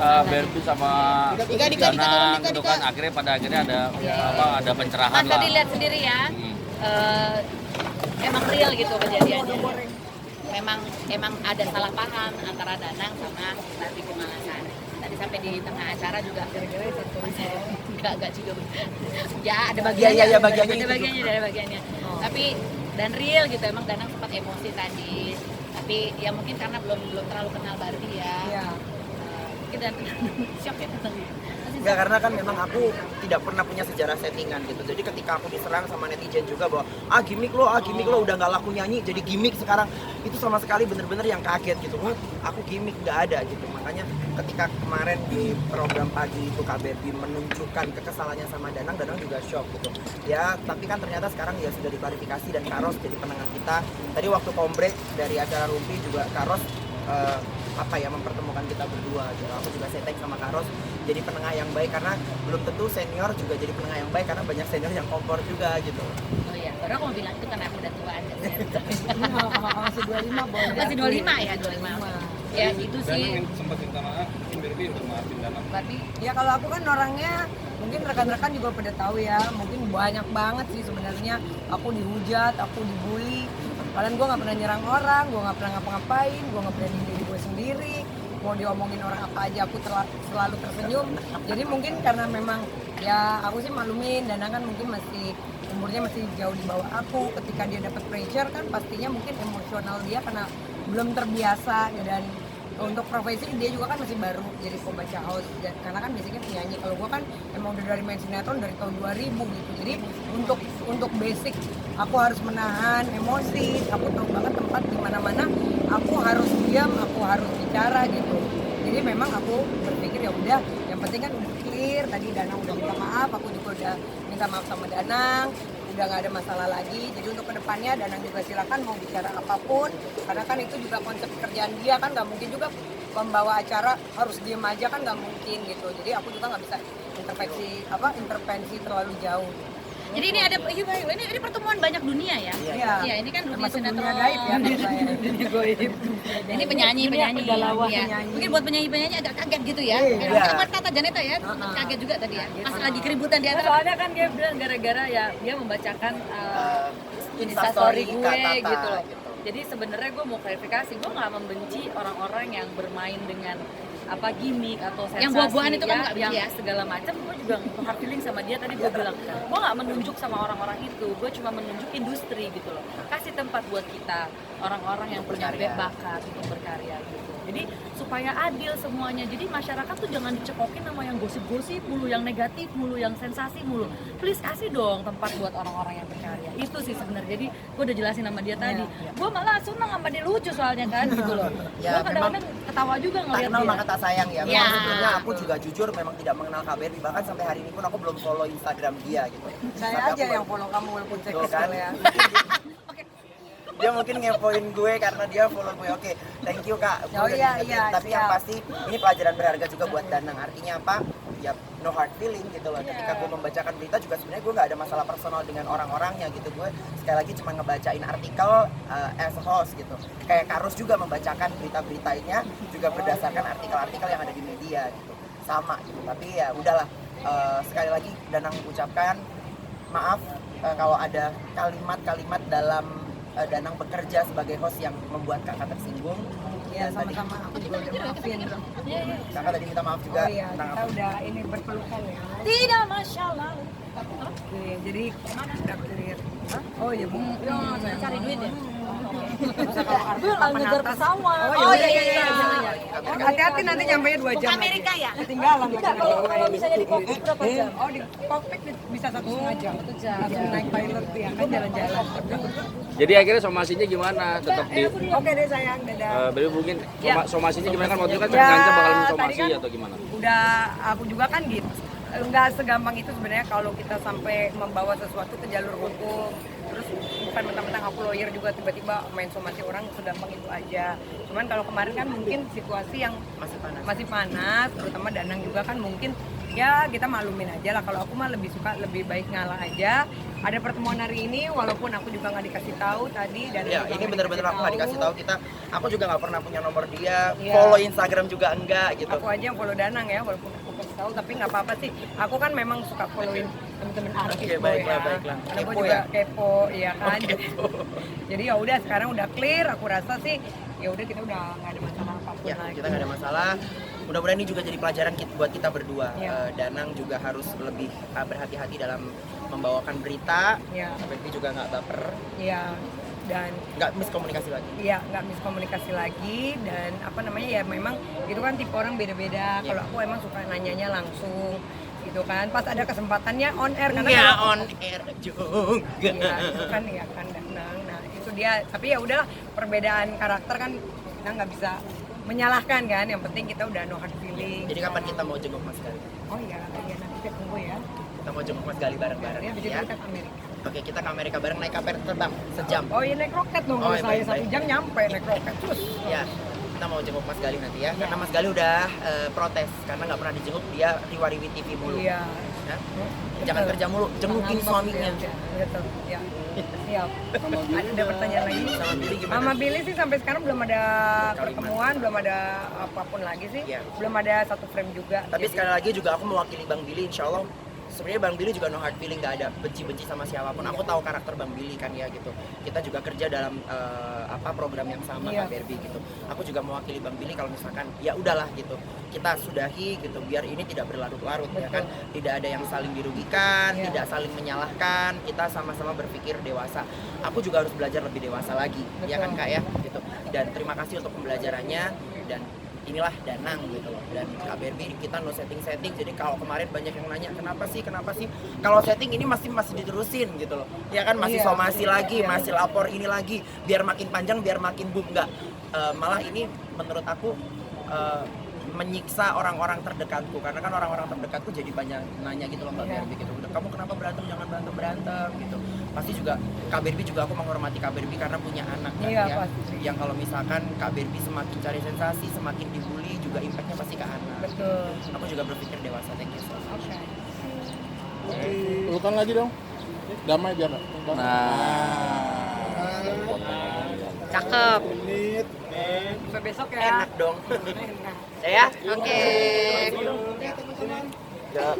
Barbie sama Danang gitu kan akhirnya ada pencerahan Mas lah. tadi lihat sendiri ya, emang real gitu kejadiannya. Memang ada salah paham antara Danang sama Barbie Kemalasan. Tadi sampai di tengah acara juga enggak juga. Ya ada bagiannya. Iya, bagiannya ada itu bagiannya. Tapi dan real gitu, emang Danang sempat emosi tadi. Tapi ya mungkin karena belum terlalu kenal Barbie ya. Iya. Mungkin dan shock ya tentang Enggak, karena kan memang aku tidak pernah punya sejarah settingan gitu. Jadi ketika aku diserang sama netizen juga bahwa gimmick lo udah nggak laku nyanyi jadi gimmick sekarang, itu sama sekali bener-bener yang kaget gitu. Wah, aku gimmick nggak ada gitu. Makanya ketika kemarin di program pagi itu KBB menunjukkan kekesalannya sama Danang juga shock gitu. Ya, tapi kan ternyata sekarang ya sudah diklarifikasi dan Karos jadi penengah kita. Tadi waktu kombrek dari acara Rumpi juga Karos mempertemukan kita berdua gitu. Aku juga setting sama Karos jadi penengah yang baik karena belum tentu senior juga jadi penengah yang baik karena banyak senior yang kompor juga gitu. Oh iya, baru aku mau bilang itu karena aku udah tua aja. Masih 25 boleh. Masih 25 ya, 25. Ya itu sih. Dan sempat minta maaf, mungkin Barbie untuk maafin Danang. Barbie Ya kalau aku kan orangnya mungkin rekan-rekan juga pada tahu ya, mungkin banyak banget sih sebenarnya aku dihujat, aku dibully. Padahal gue nggak pernah nyerang orang, gue nggak pernah ngapa-ngapain, gue nggak pernah diri gue sendiri. Mau diomongin orang apa aja aku selalu tersenyum. Jadi mungkin karena memang ya aku sih maklumin, Danang kan mungkin umurnya masih jauh di bawah aku. Ketika dia dapat pressure kan pastinya mungkin emosional dia karena belum terbiasa dan untuk profesi dia juga kan masih baru jadi pembaca house karena kan basicnya penyanyi. Kalau gue kan emang udah dari main sinetron dari tahun 2000 gitu. Jadi untuk basic aku harus menahan emosi. Aku tahu banget tempat di mana-mana aku harus diam, aku harus bicara gitu. Jadi memang aku berpikir ya udah, yang penting kan udah clear. Tadi Danang udah minta maaf, aku juga udah minta maaf sama Danang. Udah nggak ada masalah lagi. Jadi untuk kedepannya Danang juga silakan mau bicara apapun karena kan itu juga konsep pekerjaan dia kan, nggak mungkin juga membawa acara harus diem aja kan, nggak mungkin gitu. Jadi aku juga nggak bisa intervensi terlalu jauh. Jadi ini ada pertemuan banyak dunia ya. Iya, ini kan dunia Termasuk sinetron. dunia gaib ya menurut saya. Dunia gaib. Ini penyanyi. Ya. Mungkin buat penyanyi agak kaget gitu ya. Sama Tata Janeta ya, sempat kaget juga tadi ya. Pas lagi keributan di antara. Soalnya kan dia bilang gara-gara ya dia membacakan instastory gue gitu loh. Jadi sebenarnya gue mau klarifikasi, gue nggak membenci orang-orang yang bermain dengan gimmick atau sensasi Yang buah-buahan itu kan nggak yang benci ya? segala macam. Gue juga hard feeling sama dia. Tadi gue bilang gue nggak menunjuk sama orang-orang itu, gue cuma menunjuk industri gitu loh. Kasih tempat buat kita orang-orang yang punya bakat untuk berkarya gitu. Jadi supaya adil semuanya. Jadi masyarakat tuh jangan dicekokin sama yang gosip-gosip mulu, yang negatif mulu, yang sensasi mulu. Please kasih dong tempat buat orang-orang yang berkarya. Itu sih sebenarnya. Jadi gue udah jelasin sama dia tadi. Gue malah seneng sama dia, lucu soalnya kan gitu loh. Ya, Gue kadang-kadang ketawa juga Tak ngeliat kenal dia. maka tak sayang ya. Ya. Memang sebelumnya aku juga jujur memang tidak mengenal KBRI, bahkan sampai hari ini pun aku belum follow Instagram dia gitu. Saya Sampai aja aku yang follow kamu walaupun Tuh cekis kan. ya. Dia mungkin ngepoin gue karena dia follow gue. Oke, thank you Kak. Gue Oh, udah iya, diingetin. iya, Tapi yang siap. pasti ini pelajaran berharga juga buat Danang. Artinya apa? Ya no hard feeling gitu loh. Ketika gue membacakan berita juga sebenarnya gue nggak ada masalah personal dengan orang-orangnya gitu. Gue sekali lagi cuma ngebacain artikel as a host gitu. Kayak Karus juga membacakan berita-beritanya juga berdasarkan artikel-artikel yang ada di media gitu. Sama gitu. Tapi ya udahlah. Sekali lagi Danang ucapkan maaf kalau ada kalimat-kalimat dalam Danang bekerja sebagai host yang membuat kakak tersinggung. Iya, Dan tadi sama-sama aku juga udah maafin. kakak tadi minta maaf juga Oh iya, tentang kita apa? udah ini berpelukan ya. Tidak masalah. Oke, jadi udah clear. Oh iya Bu. Saya cari duit ya. Gue lagi ngejar pesawat. Oh iya. Hati-hati nanti nyampe 2 jam. Amerika ya? Ketinggalan. Kalau misalnya di kokpit berapa jam? Oh di kokpit bisa 1,5 jam. Langsung naik pilot ya kan jalan-jalan. Jadi akhirnya somasinya gimana? Tetap di Oke deh sayang, dadah. Beli mungkin somasinya gimana kan waktu itu kan Ya, ngancam bakal tadi somasi kan atau gimana? Udah aku juga kan gitu. Nggak segampang itu sebenarnya kalau kita sampai membawa sesuatu ke jalur hukum. Terus bukan mentang-mentang aku lawyer juga tiba-tiba main somasi orang segampang itu aja. Cuman kalau kemarin kan mungkin situasi yang masih panas, terutama Danang juga kan mungkin ya kita maklumin aja lah. Kalau aku mah lebih suka lebih baik ngalah aja. Ada pertemuan hari ini walaupun aku juga nggak dikasih tahu tadi dan Ya, ini bener-bener aku nggak dikasih tahu aku juga nggak pernah punya nomor dia, Iya. follow Instagram juga enggak gitu. Aku aja yang follow Danang ya, walaupun aku kasih tahu, tapi nggak apa-apa sih. Aku kan memang suka followin temen-temen artis Oke, boy baiklah, ya. baiklah. Karena gue Kepo juga ya? kepo, ya kan. Jadi ya udah sekarang udah clear. Aku rasa sih ya udah kita udah nggak ada masalah apapun Ya, lagi. kita nggak ada masalah. Mudah-mudahan ini juga jadi pelajaran buat kita berdua. Iya. Danang juga harus lebih berhati-hati dalam membawakan berita. Iya. Tapi juga nggak baper, Iya. Dan nggak miskomunikasi lagi. iya nggak miskomunikasi lagi dan apa namanya ya memang itu kan tipe orang beda-beda. Iya. Kalau aku emang suka nanyanya langsung gitu kan. Pas ada kesempatannya on air karena Nggak kalau on air juga. iya itu kan ya kan Danang. Nah itu dia. Tapi ya udahlah perbedaan karakter kan kita nggak bisa menyalahkan kan. Yang penting kita udah no hard feeling. Jadi kapan kita mau jenguk Mas Gali? Oh iya nanti kita tunggu ya. Kita mau jenguk Mas Gali bareng-bareng Ya bisa ya. kita ke Amerika. Oke, kita ke Amerika bareng naik kapal terbang sejam. Oh iya naik roket dong. Oh, Kalau iya, saya baik, 1 jam nyampe naik roket terus. Ya, kita mau jenguk Mas Gali nanti ya. Karena Mas Gali udah protes karena nggak pernah dijenguk, dia riwa-riwi TV mulu. Iya. Ya? Jangan kerja mulu, jengukin Ngambek, suaminya. ya, betul ya siap. Ada pertanyaan lagi? Sama Billy gimana? Mama Billy sih sampai sekarang belum ada pertemuan, belum ada apapun lagi sih. Iya. Belum ada satu frame juga. Tapi Jadi, sekali lagi juga aku mewakili Bang Billy, insya Allah sebenarnya Bang Billy juga no hard feeling, nggak ada benci-benci sama siapapun. Aku tahu karakter Bang Billy kan ya gitu. Kita juga kerja dalam program yang sama Iya. Kak Barbie gitu. Aku juga mewakili Bang Billy kalau misalkan ya udahlah gitu. Kita sudahi gitu biar ini tidak berlarut-larut ya kan. Tidak ada yang saling dirugikan, Iya. tidak saling menyalahkan. Kita sama-sama berpikir dewasa. Aku juga harus belajar lebih dewasa lagi, ya kan Kak ya gitu. Dan terima kasih untuk pembelajarannya dan inilah Danang gitu loh. Dan Kak Barbie kita no setting-setting. Jadi kalau kemarin banyak yang nanya kenapa sih kalau setting ini masih diterusin gitu loh. Ya kan masih Iya. somasi lagi, Iya. masih lapor ini lagi biar makin panjang, biar makin boom enggak. Malah ini menurut aku menyiksa orang-orang terdekatku karena kan orang-orang terdekatku jadi banyak nanya gitu loh Mbak Iya. Barbie gitu. Udah kamu kenapa berantem, jangan berantem gitu. Pasti juga Kak Barbie juga aku menghormati Kak Barbie karena punya anak kan Iya, ya. pasti. Yang kalau misalkan Kak Barbie semakin cari sensasi, semakin dibully juga impactnya pasti ke anak. betul. Aku juga berpikir dewasa, thank you so much. Oke. Pelukan lagi dong. Damai biar. Cakep. Sampai besok ya. Enak dong. Enak. Saya? Oke. Ya.